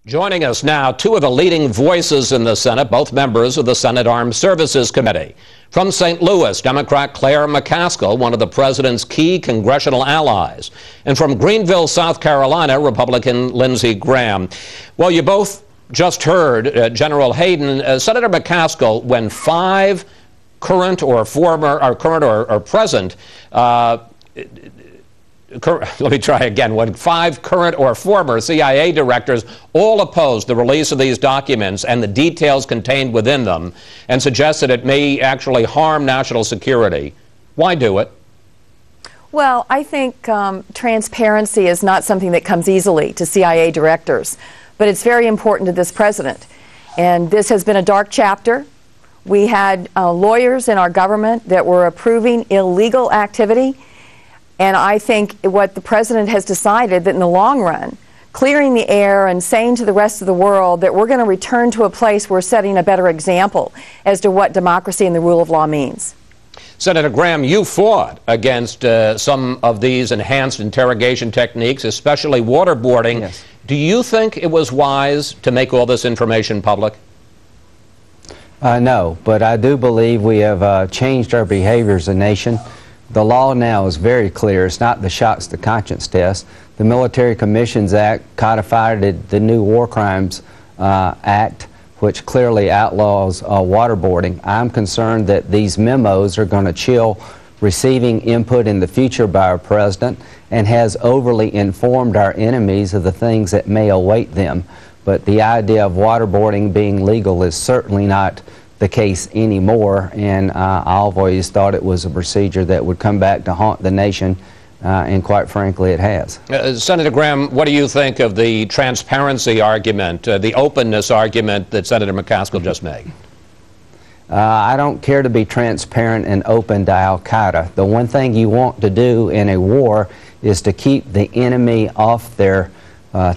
Joining us now, two of the leading voices in the Senate, both members of the Senate Armed Services Committee. From St. Louis, Democrat Claire McCaskill, one of the president's key congressional allies. And from Greenville, South Carolina, Republican Lindsey Graham. Well, you both just heard General Hayden. Senator McCaskill, when five current or former, or current or present, let me try again. When five current or former CIA directors all opposed the release of these documents and the details contained within them and suggested it may actually harm national security, why do it? Well, I think transparency is not something that comes easily to CIA directors, but it's very important to this president. And this has been a dark chapter. We had lawyers in our government that were approving illegal activity. And I think what the president has decided that in the long run, clearing the air and saying to the rest of the world that we're going to return to a place where we're setting a better example as to what democracy and the rule of law means. Senator Graham, you fought against some of these enhanced interrogation techniques, especially waterboarding. Yes. Do you think it was wise to make all this information public? No, but I do believe we have changed our behavior as a nation. The law now is very clear. It's not the shots to conscience test. The Military Commissions Act codified the new War Crimes Act, which clearly outlaws waterboarding. I'm concerned that these memos are going to chill receiving input in the future by our president and has overly informed our enemies of the things that may await them. But the idea of waterboarding being legal is certainly not the case anymore, and I always thought it was a procedure that would come back to haunt the nation, and quite frankly it has. Senator Graham, what do you think of the transparency argument, the openness argument that Senator McCaskill just made? I don't care to be transparent and open to Al-Qaeda. The one thing you want to do in a war is to keep the enemy off their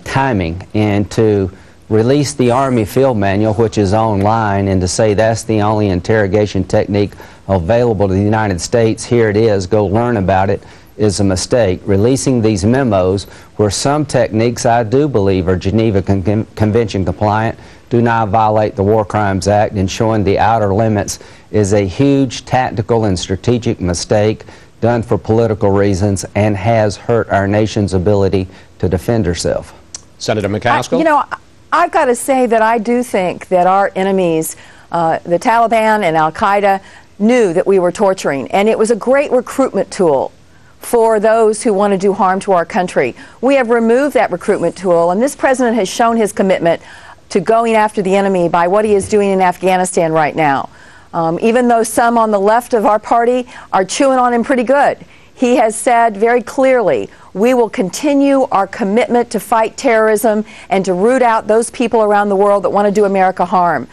timing and to release the Army Field Manual, which is online, and to say that's the only interrogation technique available to the United States, here it is, go learn about it, is a mistake. Releasing these memos, where some techniques I do believe are Geneva Convention compliant, do not violate the War Crimes Act, and showing the outer limits is a huge tactical and strategic mistake done for political reasons and has hurt our nation's ability to defend herself. Senator McCaskill? I've got to say that I do think that our enemies, the Taliban and Al-Qaeda, knew that we were torturing, and it was a great recruitment tool for those who want to do harm to our country. We have removed that recruitment tool, and this president has shown his commitment to going after the enemy by what he is doing in Afghanistan right now. Even though some on the left of our party are chewing on him pretty good, he has said very clearly, we will continue our commitment to fight terrorism and to root out those people around the world that want to do America harm.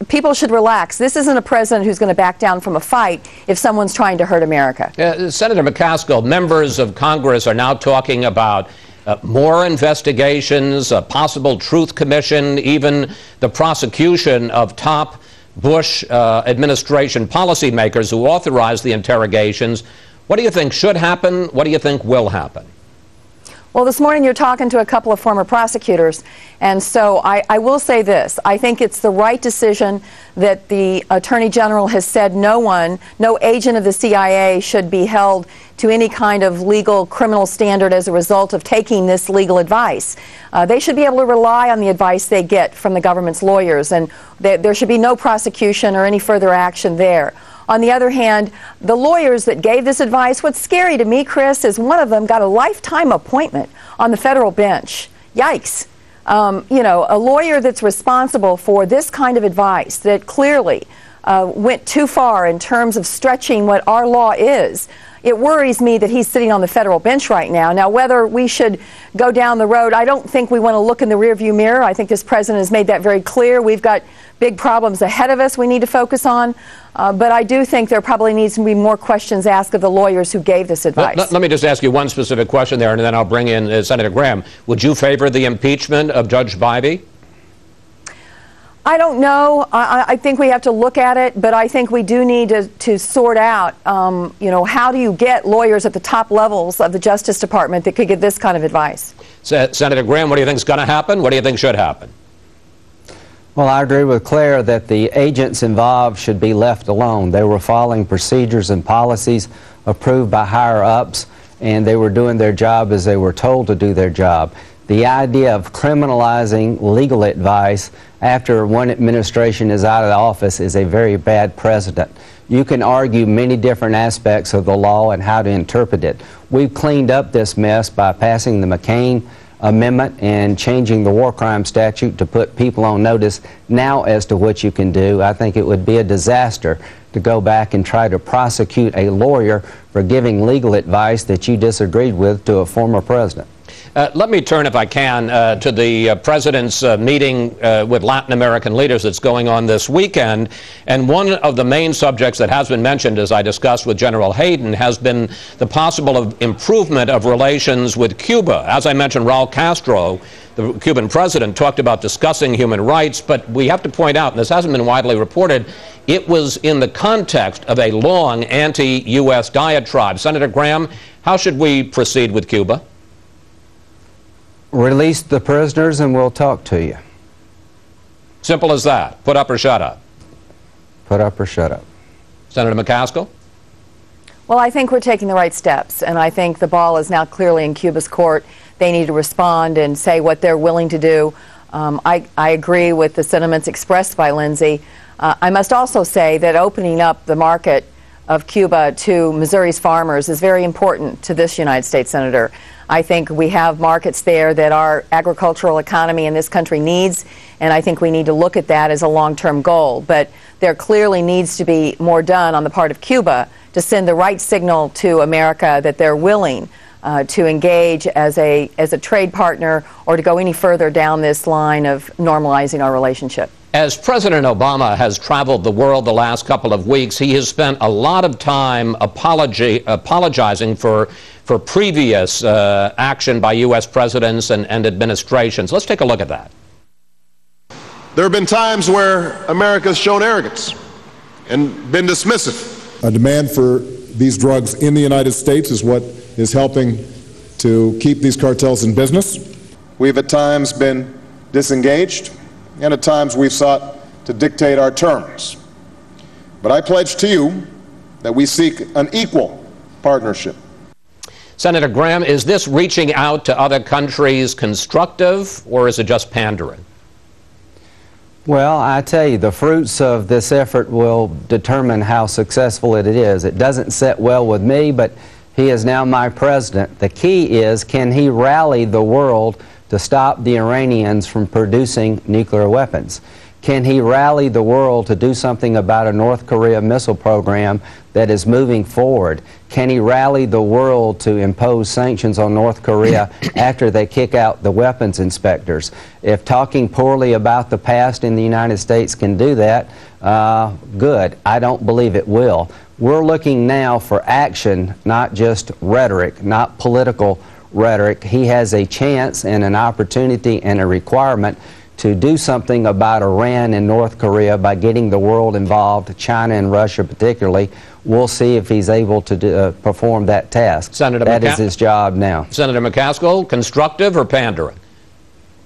People should relax. This isn't a president who's going to back down from a fight if someone's trying to hurt America. Senator McCaskill, members of Congress are now talking about more investigations, a possible truth commission, even the prosecution of top Bush administration policymakers who authorized the interrogations. What do you think should happen? What do you think will happen? Well, this morning you're talking to a couple of former prosecutors, and so I will say this. I think it's the right decision that the Attorney General has said no agent of the CIA should be held to any kind of legal criminal standard as a result of taking this legal advice. They should be able to rely on the advice they get from the government's lawyers, and there should be no prosecution or any further action there. On the other hand, the lawyers that gave this advice, what's scary to me, Chris, is one of them got a lifetime appointment on the federal bench. Yikes. You know, a lawyer that's responsible for this kind of advice that clearly went too far in terms of stretching what our law is. It worries me that he's sitting on the federal bench right now. Now, whether we should go down the road, I don't think we want to look in the rearview mirror. I think this president has made that very clear. We've got big problems ahead of us we need to focus on. But I do think there probably needs to be more questions asked of the lawyers who gave this advice. Let me just ask you one specific question there, and then I'll bring in Senator Graham. Would you favor the impeachment of Judge Bybee? I don't know. I think we have to look at it, but I think we do need to sort out, you know, how do you get lawyers at the top levels of the Justice Department that could give this kind of advice? Senator Graham, what do you think is going to happen? What do you think should happen? Well, I agree with Claire that the agents involved should be left alone. They were following procedures and policies approved by higher-ups, and they were doing their job as they were told to do their job. The idea of criminalizing legal advice after one administration is out of the office is a very bad precedent. You can argue many different aspects of the law and how to interpret it. We've cleaned up this mess by passing the McCain Amendment and changing the war crime statute to put people on notice now as to what you can do. I think it would be a disaster to go back and try to prosecute a lawyer for giving legal advice that you disagreed with to a former president. Let me turn, if I can, to the president's meeting with Latin American leaders that's going on this weekend. And one of the main subjects that has been mentioned, as I discussed with General Hayden, has been the possible improvement of relations with Cuba. As I mentioned, Raul Castro, the Cuban president, talked about discussing human rights, but we have to point out, and this hasn't been widely reported, it was in the context of a long anti-U.S. diatribe. Senator Graham, how should we proceed with Cuba? Release the prisoners and we'll talk to you. Simple as that. Put up or shut up. Put up or shut up. Senator McCaskill? Well, I think we're taking the right steps, and I think the ball is now clearly in Cuba's court. They need to respond and say what they're willing to do. I agree with the sentiments expressed by Lindsey. I must also say that opening up the market of Cuba to Missouri's farmers is very important to this United States senator. I think we have markets there that our agricultural economy in this country needs, and I think we need to look at that as a long-term goal. But there clearly needs to be more done on the part of Cuba to send the right signal to America that they're willing to engage as a trade partner or to go any further down this line of normalizing our relationship. As President Obama has traveled the world the last couple of weeks, he has spent a lot of time apologizing for previous action by U.S. presidents and administrations. Let's take a look at that. There have been times where America has shown arrogance and been dismissive. A demand for these drugs in the United States is what is helping to keep these cartels in business. We've at times been disengaged, and at times we've sought to dictate our terms. But I pledge to you that we seek an equal partnership. Senator Graham, is this reaching out to other countries constructive, or is it just pandering? Well, I tell you, the fruits of this effort will determine how successful it is. It doesn't sit well with me, but he is now my president. The key is, can he rally the world to stop the Iranians from producing nuclear weapons? Can he rally the world to do something about a North Korea missile program that is moving forward? Can he rally the world to impose sanctions on North Korea after they kick out the weapons inspectors? If talking poorly about the past in the United States can do that, good. I don't believe it will. We're looking now for action, not just rhetoric, not political rhetoric. He has a chance and an opportunity and a requirement to do something about Iran and North Korea by getting the world involved, China and Russia particularly. We'll see if he's able to perform that task. That is his job now. Senator McCaskill, constructive or pandering?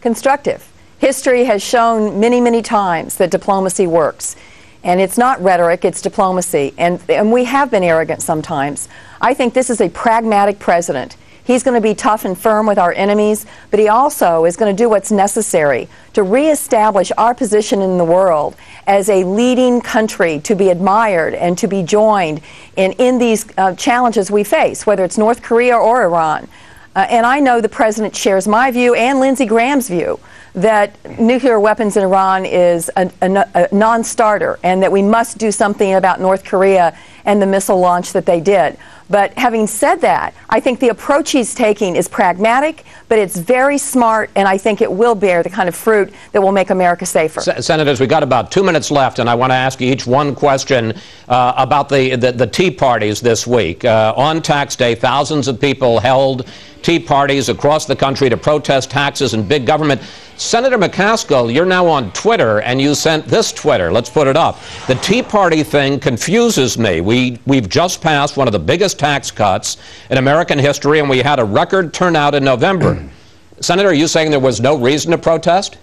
Constructive. History has shown many, many times that diplomacy works. And it's not rhetoric, it's diplomacy. And we have been arrogant sometimes. I think this is a pragmatic president. He's going to be tough and firm with our enemies, but he also is going to do what's necessary to reestablish our position in the world as a leading country to be admired and to be joined in these challenges we face, whether it's North Korea or Iran. And I know the president shares my view and Lindsey Graham's view that nuclear weapons in Iran is a non-starter and that we must do something about North Korea and the missile launch that they did. But having said that, I think the approach he's taking is pragmatic, but it's very smart, and I think it will bear the kind of fruit that will make America safer. Senators, we've got about 2 minutes left, and I want to ask you each one question about the tea parties this week. On tax day, thousands of people held tea parties across the country to protest taxes and big government. Senator McCaskill, you're now on Twitter, and you sent this Twitter. Let's put it up. The Tea Party thing confuses me. We've just passed one of the biggest tax cuts in American history, and we had a record turnout in November. Senator, are you saying there was no reason to protest?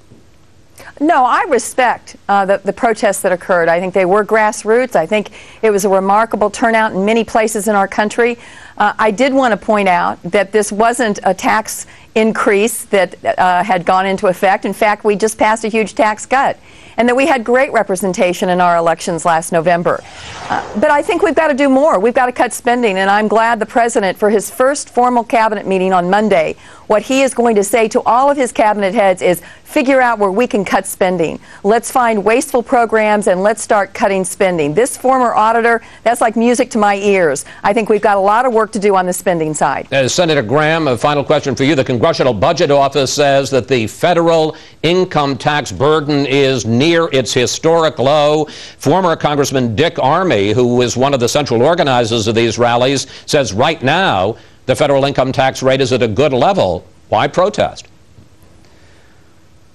No, I respect the protests that occurred. I think they were grassroots. I think it was a remarkable turnout in many places in our country. I did want to point out that this wasn't a tax increase that had gone into effect. In fact, we just passed a huge tax cut, and that we had great representation in our elections last November. But I think we've got to do more. We've got to cut spending, and I'm glad the President, for his first formal cabinet meeting on Monday, what he is going to say to all of his cabinet heads is figure out where we can cut spending. Let's find wasteful programs and let's start cutting spending. This former auditor, that's like music to my ears. I think we've got a lot of work to do on the spending side. Senator Graham, a final question for you. The Congressional Budget Office says that the federal income tax burden is near its historic low. Former Congressman Dick Armey, who is one of the central organizers of these rallies, says right now the federal income tax rate is at a good level. Why protest?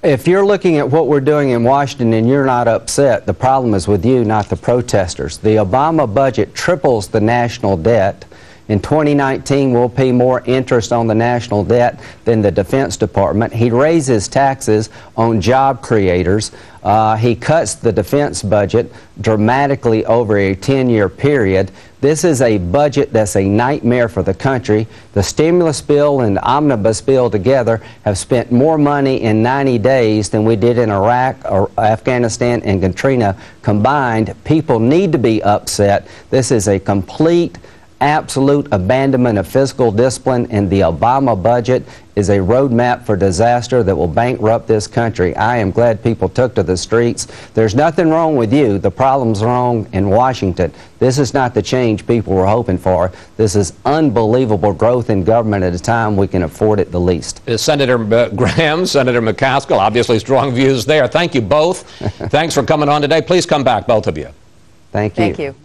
If you're looking at what we're doing in Washington and you're not upset, the problem is with you, not the protesters. The Obama budget triples the national debt. In 2019, we'll pay more interest on the national debt than the Defense Department. He raises taxes on job creators. He cuts the defense budget dramatically over a 10-year period. This is a budget that's a nightmare for the country. The stimulus bill and the omnibus bill together have spent more money in 90 days than we did in Iraq, or Afghanistan, and Katrina combined. People need to be upset. This is a complete, absolute abandonment of fiscal discipline, and the Obama budget is a roadmap for disaster that will bankrupt this country. I am glad people took to the streets. There's nothing wrong with you. The problem's wrong in Washington. This is not the change people were hoping for. This is unbelievable growth in government at a time we can afford it the least. Senator Graham, Senator McCaskill, obviously strong views there. Thank you both. Thanks for coming on today. Please come back, both of you. Thank you. Thank you.